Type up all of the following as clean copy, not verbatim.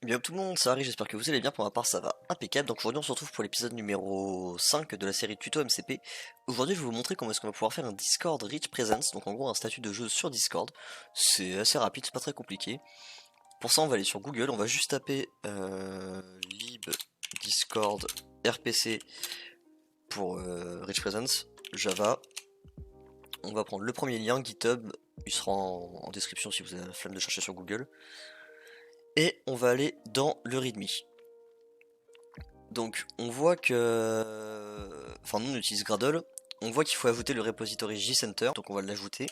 Bien tout le monde, ça arrive, j'espère que vous allez bien, pour ma part ça va impeccable. Donc aujourd'hui on se retrouve pour l'épisode numéro 5 de la série Tuto MCP. Aujourd'hui je vais vous montrer comment est-ce qu'on va pouvoir faire un Discord Rich Presence, donc en gros un statut de jeu sur Discord. C'est assez rapide, c'est pas très compliqué. Pour ça on va aller sur Google, on va juste taper lib Discord RPC pour Rich Presence, Java. On va prendre le premier lien, GitHub, il sera en description si vous avez la flemme de chercher sur Google. Et on va aller dans le README. Donc on voit que... Enfin nous on utilise Gradle. On voit qu'il faut ajouter le repository JCenter, donc on va l'ajouter.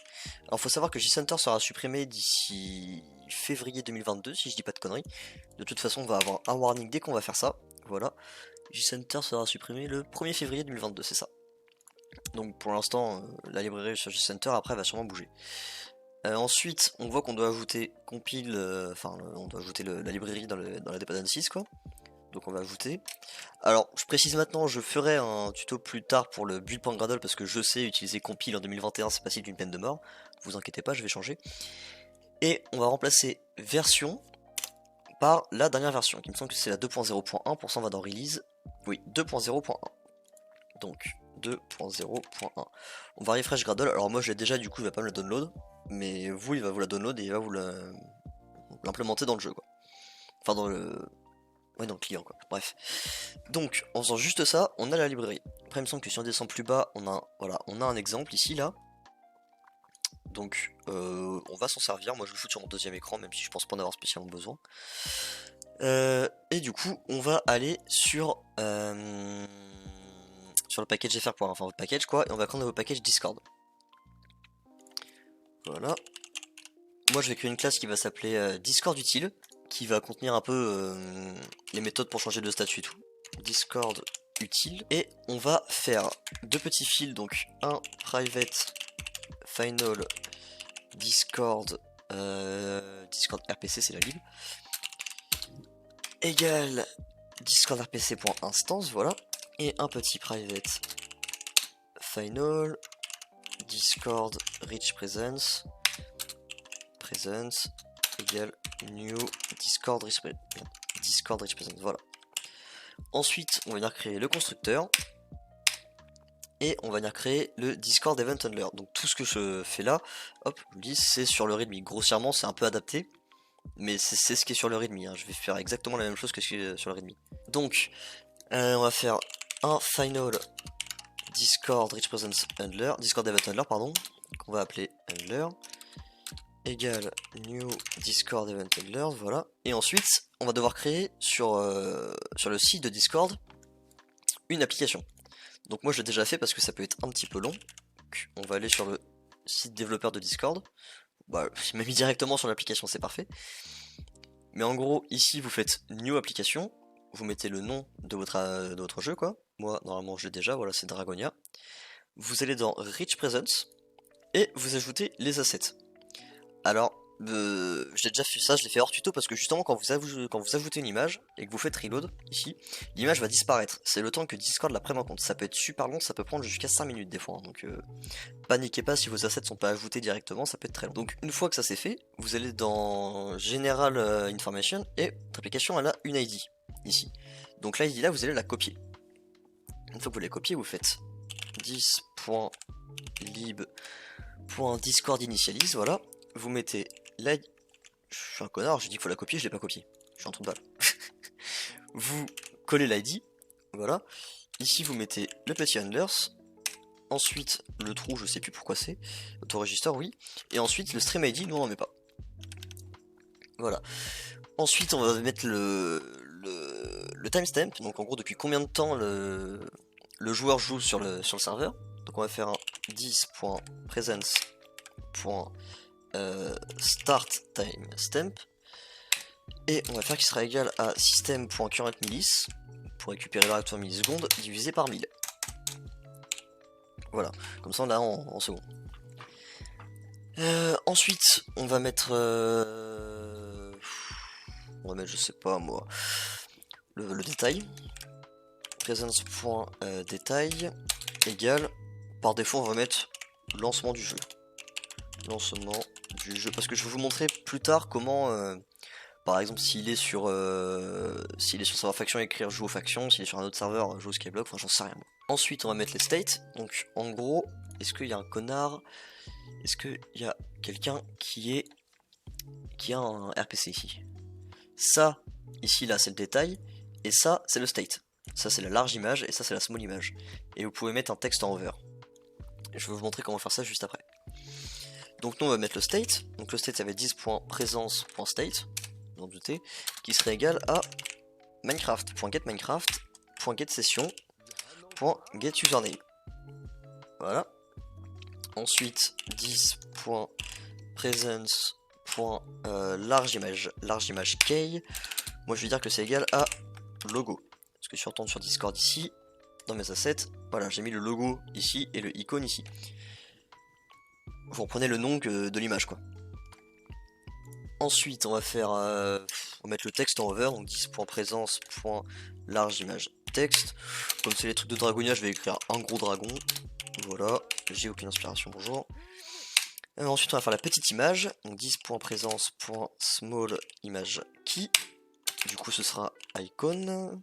Alors il faut savoir que JCenter sera supprimé d'ici février 2022, si je dis pas de conneries. De toute façon on va avoir un warning dès qu'on va faire ça. Voilà. JCenter sera supprimé le 1er février 2022, c'est ça. Donc pour l'instant, la librairie sur JCenter après va sûrement bouger. Ensuite, on voit qu'on doit ajouter compile, on doit ajouter la librairie dans la dependencies quoi. Donc on va ajouter. Alors, je précise maintenant, je ferai un tuto plus tard pour le build.gradle parce que je sais utiliser compile en 2021, c'est passible d'une peine de mort. Vous inquiétez pas, je vais changer. Et on va remplacer version par la dernière version, qui me semble que c'est la 2.0.1, pour ça on va dans release. Oui, 2.0.1. Donc 2.0.1. On va refresh Gradle. Alors moi je l'ai déjà, du coup il va pas me la download, mais vous il va vous la download et il va vous l'implémenter dans le jeu quoi. Enfin dans le... Ouais, dans le client quoi. Bref. Donc en faisant juste ça, on a la librairie. Après il me semble que si on descend plus bas, on a un exemple ici là. Donc on va s'en servir. Moi je le fous sur mon deuxième écran, même si je pense pas en avoir spécialement besoin. Et du coup on va aller sur le package fr. Enfin votre package quoi, et on va prendre vos packages Discord. Voilà. Moi je vais créer une classe qui va s'appeler Discord utile, qui va contenir un peu les méthodes pour changer de statut et tout. Discord utile. Et on va faire deux petits fils, donc un private final Discord Discord RPC, c'est la lib, égale Discord RPC.instance, voilà. Et un petit private final Discord rich presence égale new Discord rich presence, voilà. Ensuite on va venir créer le constructeur et on va venir créer le Discord event handler. Donc tout ce que je fais là, hop, je vous dis, c'est sur le readme. Grossièrement c'est un peu adapté, mais c'est ce qui est sur le readme, hein. Je vais faire exactement la même chose que ce qui est sur le readme. Donc on va faire un final Discord rich presence handler, Discord event handler pardon, qu'on va appeler handler, égale new Discord event handler, voilà. Et ensuite on va devoir créer sur le site de Discord une application. Donc moi je l'ai déjà fait parce que ça peut être un petit peu long. Donc, on va aller sur le site développeur de Discord. Bah, il m'a mis directement sur l'application, c'est parfait. Mais en gros, ici vous faites new application, vous mettez le nom de votre jeu quoi. Moi normalement je l'ai déjà, voilà, c'est Dragonia. Vous allez dans Rich Presence et vous ajoutez les assets. Alors, j'ai déjà fait ça, je l'ai fait hors tuto parce que justement quand vous ajoutez une image et que vous faites reload ici, l'image va disparaître. C'est le temps que Discord la prenne en compte. Ça peut être super long, ça peut prendre jusqu'à 5 minutes des fois, hein. Donc paniquez pas si vos assets sont pas ajoutés directement, ça peut être très long. Donc une fois que ça c'est fait, vous allez dans General Information et votre application elle a une ID ici. Donc l'ID là vous allez la copier. Une fois que vous la copiez, vous faites 10.lib.discord initialise, voilà. Vous mettez l'ID. Je suis un connard, j'ai dit qu'il faut la copier, je l'ai pas copié. Je suis un trou de balle. Vous collez l'ID, voilà. Ici vous mettez le petit handlers. Ensuite le trou, je sais plus pourquoi c'est. Autoregister, oui. Et ensuite le stream ID, nous on n'en met pas. Voilà. Ensuite on va mettre le timestamp, donc en gros depuis combien de temps le joueur joue sur le serveur. Donc on va faire un 10.presence.start timestamp et on va faire qu'il sera égal à system.currentMillis pour récupérer la réacteur millisecondes divisé par 1000. Voilà, comme ça on l'a en secondes. Ensuite on va mettre je sais pas moi le détail. Presence.détail égale, par défaut on va mettre lancement du jeu. Lancement du jeu, parce que je vais vous montrer plus tard comment par exemple s'il est sur serveur faction, écrire joue aux factions, s'il est sur un autre serveur, joue au skyblock, enfin j'en sais rien moi. Ensuite on va mettre les states, donc en gros, est-ce qu'il y a un connard, est-ce qu'il y a quelqu'un qui a un RPC ici? Ça, ici là c'est le détail, et ça c'est le state. Ça c'est la large image, et ça c'est la small image. Et vous pouvez mettre un texte en hover. Je vais vous montrer comment faire ça juste après. Donc nous on va mettre le state, donc le state ça va être 10.presence.state, vous en doutez, qui serait égal à Minecraft.getMinecraft.getSession.getUsername. Voilà. Ensuite 10.presence.largeImage key. Moi je vais dire que c'est égal à logo. Parce que si on retourne sur Discord ici, dans mes assets, voilà, j'ai mis le logo ici et le icône ici. Vous reprenez le nom de l'image quoi. Ensuite on va faire on va mettre le texte en hover, donc 10.presence.largeImage texte. Comme c'est les trucs de Dragonia, je vais écrire un gros dragon. Voilà, j'ai aucune inspiration, bonjour. Ensuite on va faire la petite image, donc 10.presence.small image key. Du coup ce sera icon.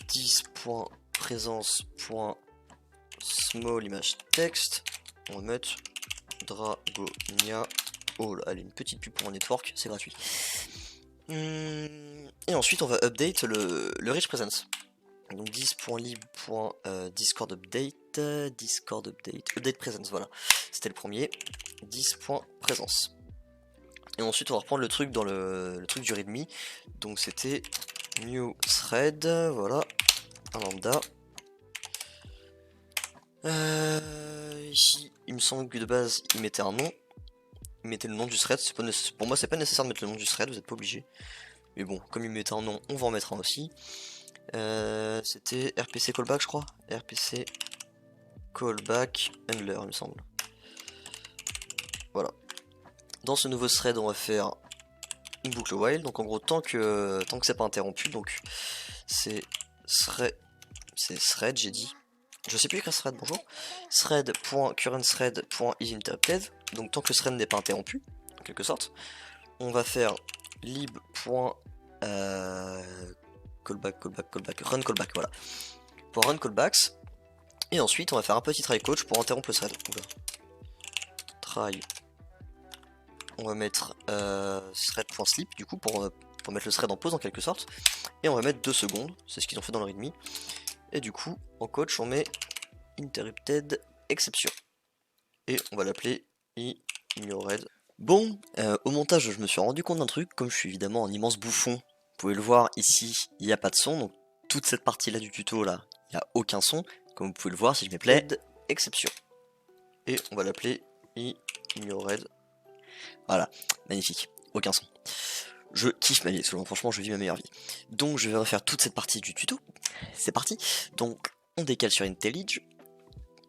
10.presence.small image text. On va mettre Dragonia All. Allez, une petite pub pour mon network, c'est gratuit. Et ensuite on va update le rich presence. Donc 10.lib.discord update, update presence, voilà. C'était le premier. 10.presence. Et ensuite on va reprendre le truc dans le truc du readme. Donc c'était new thread, voilà, un lambda. Ici, il me semble que de base, il mettait un nom. Il mettait le nom du thread. Pour moi, c'est pas nécessaire de mettre le nom du thread, vous n'êtes pas obligé. Mais bon, comme il mettait un nom, on va en mettre un aussi. C'était RPC callback, je crois. RPC callback handler, il me semble. Voilà. Dans ce nouveau thread, on va faire une boucle while. Donc en gros, tant que c'est pas interrompu, donc c'est thread, j'ai dit. Je sais plus écrire thread, bonjour. Thread.currentThread.isInterrupted. Donc tant que le thread n'est pas interrompu, en quelque sorte. On va faire lib. Callback, run callback, voilà. Pour run callbacks. Et ensuite, on va faire un petit try coach pour interrompre le thread. Oula. Try. On va mettre thread.sleep, du coup, pour mettre le thread en pause en quelque sorte. Et on va mettre 2 secondes, c'est ce qu'ils ont fait dans leur readme. Et du coup, en coach, on met interrupted exception. Et on va l'appeler ignored. Bon, au montage, je me suis rendu compte d'un truc, comme je suis évidemment un immense bouffon. Vous pouvez le voir ici, il n'y a pas de son, donc toute cette partie-là du tuto, là, il n'y a aucun son. Comme vous pouvez le voir, si je mets play, exception. Et on va l'appeler ignored. Voilà, magnifique, aucun son. Je kiffe ma vie, franchement, je vis ma meilleure vie. Donc, je vais refaire toute cette partie du tuto. C'est parti. Donc, on décale sur IntelliJ.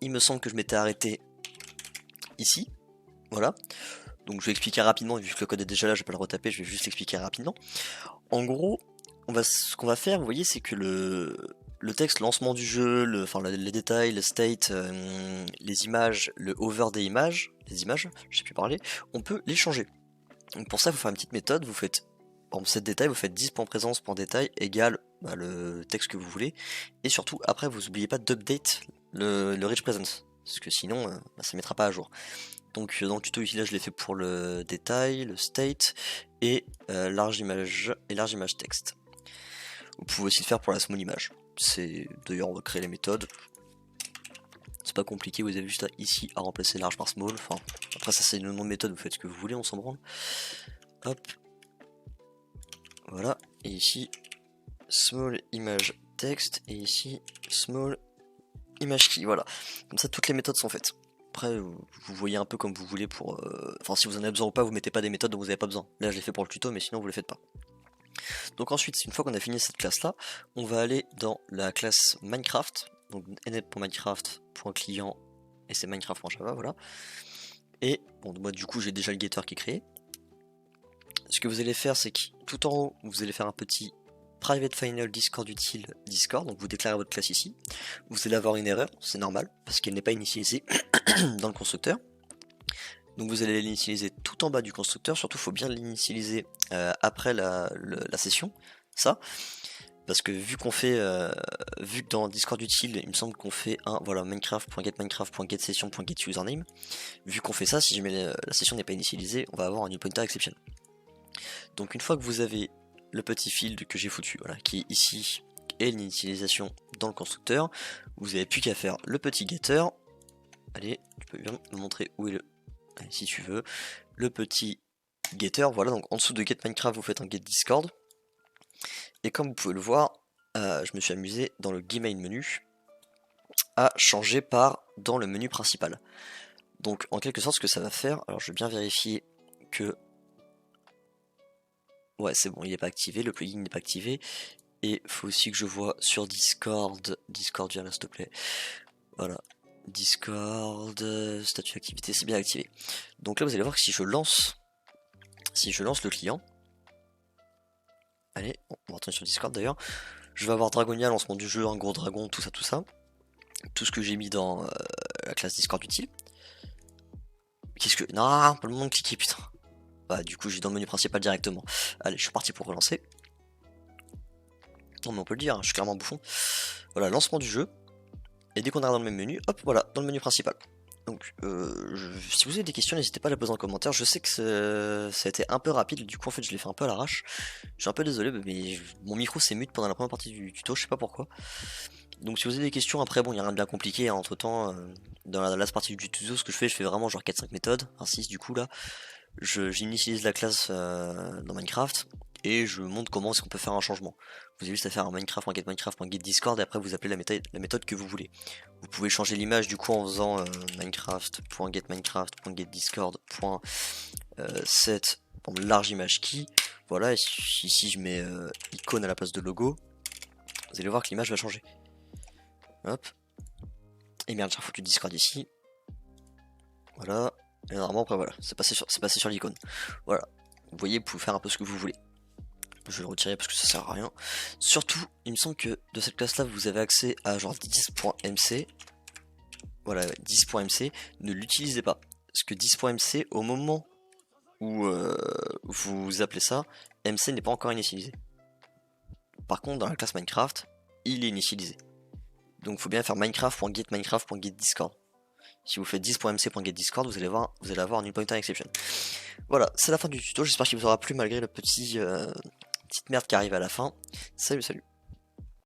Il me semble que je m'étais arrêté ici. Voilà. Donc, je vais expliquer rapidement, vu que le code est déjà là, je vais pas le retaper, je vais juste l'expliquer rapidement. En gros, ce qu'on va faire, vous voyez, c'est que le texte, lancement du jeu, les détails, le state, les images, le hover des images, les images, je sais plus parler, on peut les changer. Donc pour ça, vous faites une petite méthode, vous faites, par exemple, cette détail, vous faites 10.presence.détail égale le texte que vous voulez, et surtout, après, vous n'oubliez pas d'update le rich presence, parce que sinon, ça ne mettra pas à jour. Donc dans le tuto ici, là, je l'ai fait pour le détail, le state, et large image texte. Vous pouvez aussi le faire pour la small image. D'ailleurs, on va créer les méthodes. C'est pas compliqué, vous avez juste ici à remplacer large par small. Enfin, après ça c'est le nom de méthode, vous faites ce que vous voulez, on s'en branle. Hop. Voilà. Et ici, small image text. Et ici, small image key. Voilà. Comme ça, toutes les méthodes sont faites. Après, vous voyez un peu comme vous voulez pour... Enfin, si vous en avez besoin ou pas, vous mettez pas des méthodes dont vous n'avez pas besoin. Là, je l'ai fait pour le tuto, mais sinon, vous les faites pas. Donc ensuite, une fois qu'on a fini cette classe-là, on va aller dans la classe Minecraft. Donc net.minecraft.client et c'est minecraft.java, voilà. Et bon, moi du coup j'ai déjà le getter qui est créé. Ce que vous allez faire, c'est que tout en haut, vous allez faire un petit private final discord utile discord, donc vous déclarez votre classe ici. Vous allez avoir une erreur, c'est normal, parce qu'elle n'est pas initialisée dans le constructeur. Donc vous allez l'initialiser tout en bas du constructeur, surtout faut bien l'initialiser après la session, ça. Parce que vu qu'on fait, vu que dans Discord utile, il me semble qu'on fait un, voilà, minecraft.getMinecraft.getSession.getUsername. Vu qu'on fait ça, si jamais la session n'est pas initialisée, on va avoir un new pointer exception. Donc une fois que vous avez le petit field que j'ai foutu, voilà, qui est ici, et l'initialisation dans le constructeur, vous n'avez plus qu'à faire le petit getter. Allez, tu peux bien me montrer où est le... Allez, si tu veux, le petit getter, voilà, donc en dessous de getMinecraft, vous faites un getDiscord. Et comme vous pouvez le voir, je me suis amusé dans le game main menu à changer par dans le menu principal. Donc en quelque sorte ce que ça va faire, alors je vais bien vérifier que... Ouais c'est bon, il n'est pas activé, le plugin n'est pas activé. Et faut aussi que je vois sur Discord, viens là s'il te plaît. Voilà, Discord, statut d'activité, c'est bien activé. Donc là vous allez voir que si je lance le client, allez, on va retourner sur Discord d'ailleurs, je vais avoir Dragonia, lancement du jeu, un gros dragon, tout ça, tout ce que j'ai mis dans la classe Discord utile. Qu'est-ce que... Non, pas le moment de cliquer, putain. Bah du coup j'ai dans le menu principal directement. Allez, je suis parti pour relancer. Non mais on peut le dire, je suis clairement bouffon. Voilà, lancement du jeu. Et dès qu'on arrive dans le même menu, hop, voilà, dans le menu principal. Donc, si vous avez des questions, n'hésitez pas à les poser en commentaire. Je sais que ça a été un peu rapide, du coup en fait je l'ai fait un peu à l'arrache. Je suis un peu désolé, mais mon micro s'est mute pendant la première partie du tuto, je sais pas pourquoi. Donc si vous avez des questions, après bon, il n'y a rien de bien compliqué, hein, entre temps, dans la last partie du tuto, ce que je fais vraiment genre 4-5 méthodes, enfin 6 du coup là. J'initialise la classe dans Minecraft, et je montre comment est-ce qu'on peut faire un changement. Vous avez juste à faire un minecraft.getMinecraft.getDiscord et après vous appelez la méthode que vous voulez. Vous pouvez changer l'image du coup en faisant minecraft.getMinecraft.getDiscord.set large image key. Voilà, et ici je mets icône à la place de logo. Vous allez voir que l'image va changer. Hop. Et merde, j'ai foutu Discord ici. Voilà. Et normalement après voilà, c'est passé sur l'icône. Voilà. Vous voyez, vous pouvez faire un peu ce que vous voulez. Je vais le retirer parce que ça sert à rien. Surtout, il me semble que de cette classe là vous avez accès à genre 10.mc. Voilà, 10.mc, ne l'utilisez pas. Parce que 10.mc, au moment où vous appelez ça, mc n'est pas encore initialisé. Par contre, dans la classe Minecraft, il est initialisé. Donc il faut bien faire minecraft.getMinecraft.getDiscord. Si vous faites 10.mc.getDiscord, vous allez avoir un new pointer exception. Voilà, c'est la fin du tuto, j'espère qu'il vous aura plu malgré le petite merde qui arrive à la fin. Salut, salut.